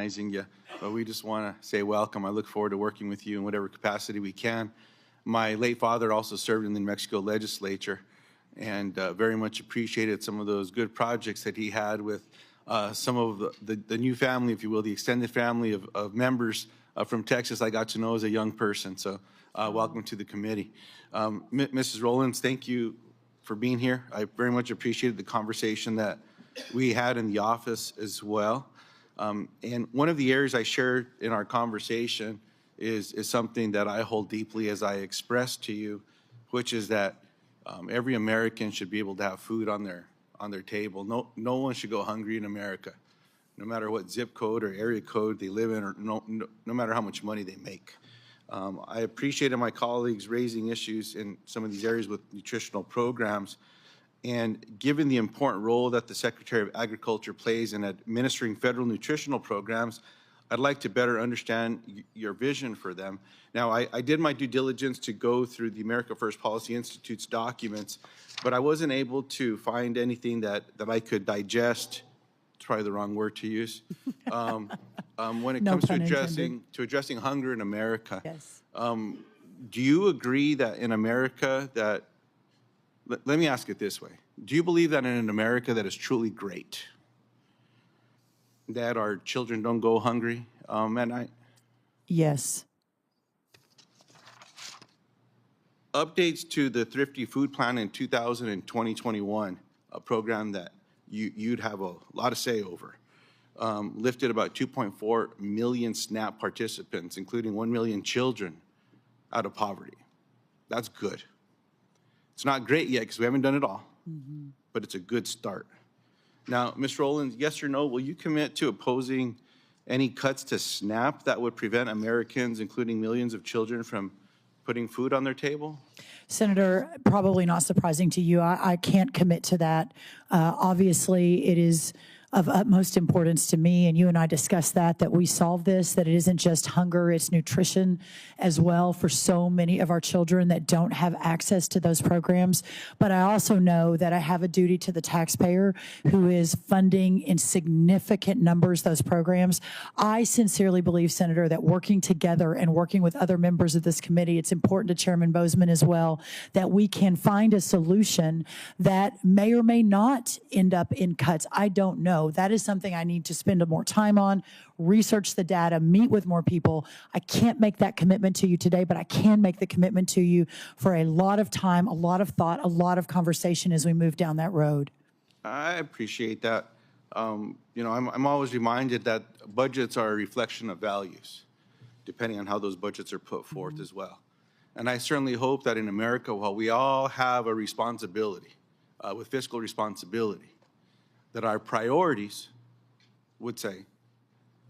recognizing you, but we just want to say welcome. I look forward to working with you in whatever capacity we can. My late father also served in the New Mexico legislature, and very much appreciated some of those good projects that he had with some of the new family, if you will, the extended family of members from Texas I got to know as a young person. So welcome to the committee. Mrs. Rollins, thank you for being here. I very much appreciated the conversation that we had in the office as well. And one of the areas I shared in our conversation is something that I hold deeply, as I expressed to you, which is that every American should be able to have food on their table. No one should go hungry in America, no matter what zip code or area code they live in, or no matter how much money they make. I appreciated my colleagues raising issues in some of these areas with nutritional programs, and given the important role that the Secretary of Agriculture plays in administering federal nutritional programs, I'd like to better understand your vision for them. Now, I did my due diligence to go through the America First Policy Institute's documents, but I wasn't able to find anything that I could digest. It's probably the wrong word to use. When it comes to addressing hunger in America. Yes. Do you agree that in America that, let me ask it this way. Do you believe that in an America that is truly great, that our children don't go hungry? Yes. Updates to the Thrifty Food Plan in 2000 and 2021, a program that you'd have a lot of say over, lifted about 2.4 million SNAP participants, including 1 million children, out of poverty. That's good. It's not great yet because we haven't done it all, but it's a good start. Now, Ms. Rollins, yes or no, will you commit to opposing any cuts to SNAP that would prevent Americans, including millions of children, from putting food on their table? Senator, probably not surprising to you, I can't commit to that. Obviously, it is of utmost importance to me, and you and I discussed that we solve this, that it isn't just hunger, it's nutrition as well for so many of our children that don't have access to those programs. But I also know that I have a duty to the taxpayer who is funding in significant numbers those programs. I sincerely believe, Senator, that working together and working with other members of this committee, it's important to Chairman Bozeman as well, that we can find a solution that may or may not end up in cuts. I don't know. That is something I need to spend more time on, research the data, meet with more people. I can't make that commitment to you today, but I can make the commitment to you for a lot of time, a lot of thought, a lot of conversation as we move down that road. I appreciate that. You know, I'm always reminded that budgets are a reflection of values, depending on how those budgets are put forth as well. And I certainly hope that in America, while we all have a responsibility, with fiscal responsibility, that our priorities would say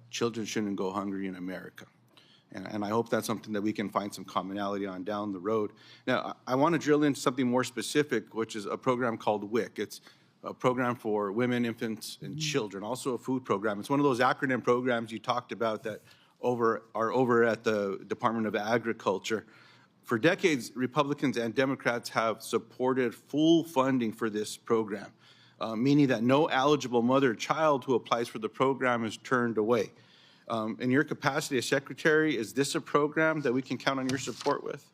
children shouldn't go hungry in America. And I hope that's something that we can find some commonality on down the road. Now, I want to drill into something more specific, which is a program called WIC. It's a program for women, infants, and children, also a food program. It's one of those acronym programs you talked about that are over at the Department of Agriculture. For decades, Republicans and Democrats have supported full funding for this program. Meaning that no eligible mother or child who applies for the program is turned away. In your capacity as secretary, is this a program that we can count on your support with?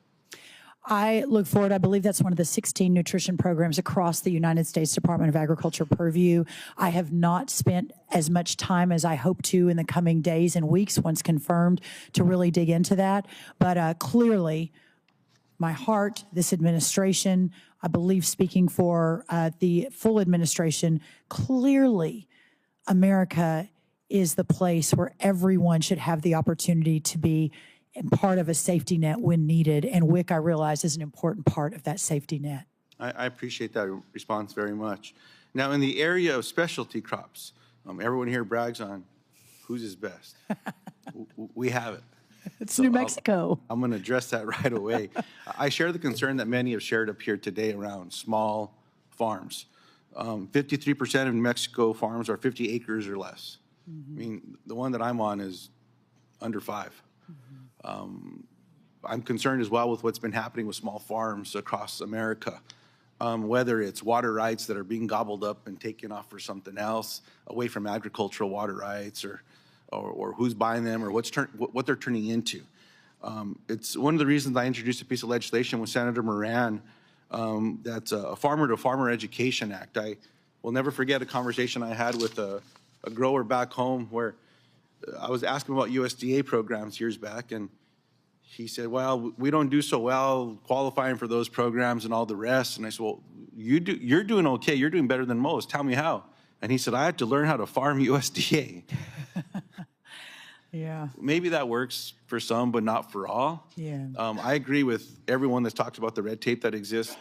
I look forward. I believe that's one of the 16 nutrition programs across the United States Department of Agriculture purview. I have not spent as much time as I hope to in the coming days and weeks, once confirmed, to really dig into that. But clearly, my heart, this administration, I believe speaking for the full administration, clearly America is the place where everyone should have the opportunity to be part of a safety net when needed. And WIC, I realize, is an important part of that safety net. I appreciate that response very much. Now, in the area of specialty crops, everyone here brags on whose is best. We have it. It's so New Mexico. I'm going to address that right away. I share the concern that many have shared up here today around small farms. 53% of New Mexico farms are 50 acres or less. I mean, the one that I'm on is under 5. I'm concerned as well with what's been happening with small farms across America, whether it's water rights that are being gobbled up and taken off for something else, away from agricultural water rights, or who's buying them or what they're turning into. It's one of the reasons I introduced a piece of legislation with Senator Moran. That's a Farmer-to-Farmer Education Act. I will never forget a conversation I had with a grower back home where I was asking about USDA programs years back, and he said, well, we don't do so well qualifying for those programs and all the rest. And I said, well, you're doing okay. You're doing better than most. Tell me how. And he said, I had to learn how to farm USDA. Yeah. Maybe that works for some, but not for all. Yeah. I agree with everyone that's talked about the red tape that exists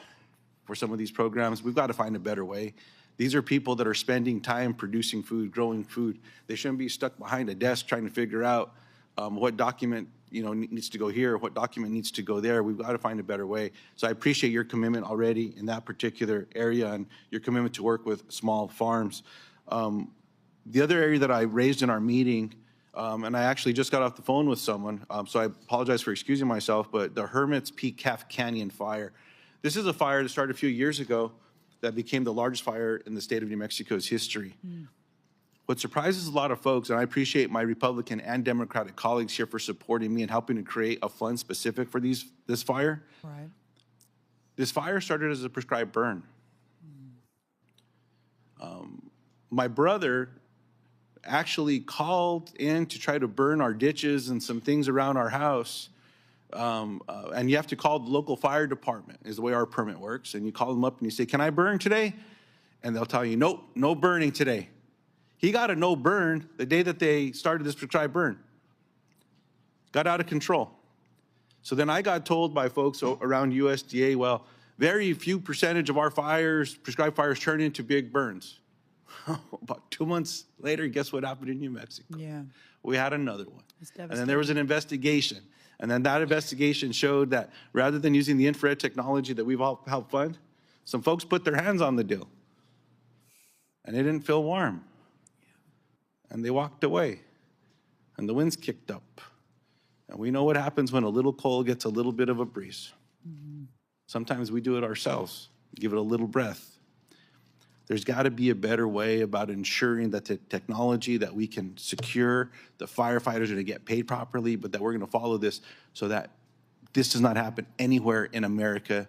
for some of these programs. We've got to find a better way. These are people that are spending time producing food, growing food. They shouldn't be stuck behind a desk trying to figure out what document needs to go here, what document needs to go there. We've got to find a better way. So I appreciate your commitment already in that particular area and your commitment to work with small farms. The other area that I raised in our meeting, and I actually just got off the phone with someone, so I apologize for excusing myself, but the Hermit's Peak Calf Canyon fire. This is a fire that started a few years ago that became the largest fire in the state of New Mexico's history. What surprises a lot of folks, and I appreciate my Republican and Democratic colleagues here for supporting me and helping to create a fund specific for this fire. Right. This fire started as a prescribed burn. My brother actually called in to try to burn our ditches and some things around our house. And you have to call the local fire department, is the way our permit works. And you call them up and you say, can I burn today? And they'll tell you, nope, no burning today. He got a no burn the day that they started this prescribed burn. Got out of control. So then I got told by folks around USDA, well, very few percentage of our fires, prescribed fires, turn into big burns. About 2 months later, guess what happened in New Mexico? Yeah. We had another one. It's And then there was an investigation. And then that investigation showed that rather than using the infrared technology that we've all helped fund, some folks put their hands on the deal. And it didn't feel warm. And they walked away. And the winds kicked up. And we know what happens when a little coal gets a little bit of a breeze. Sometimes we do it ourselves, give it a little breath. There's got to be a better way about ensuring that the technology that we can secure, the firefighters are going to get paid properly, but that we're going to follow this so that this does not happen anywhere in America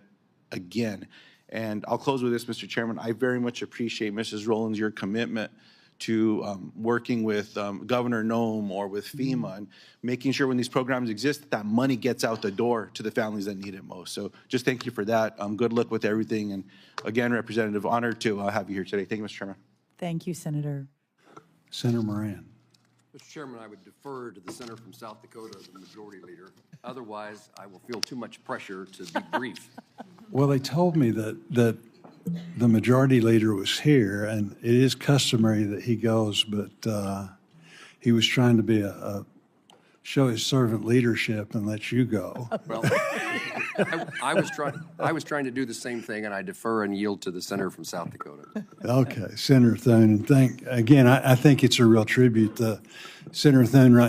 again. And I'll close with this, Mr. Chairman. I very much appreciate, Mrs. Rollins, your commitment to working with Governor Nome or with FEMA and making sure when these programs exist that money gets out the door to the families that need it most. So just thank you for that. Good luck with everything. And again, Representative, honored to have you here today. Thank you, Mr. Chairman. Thank you, Senator. Senator Moran. Mr. Chairman, I would defer to the senator from South Dakota, the majority leader. Otherwise, I will feel too much pressure to be brief. Well, they told me that the majority leader was here, and it is customary that he goes, but he was trying to show his servant leadership and let you go. Well, I was trying to do the same thing, and I defer and yield to the senator from South Dakota. Okay, Senator Thune, and I think it's a real tribute to Senator Thune right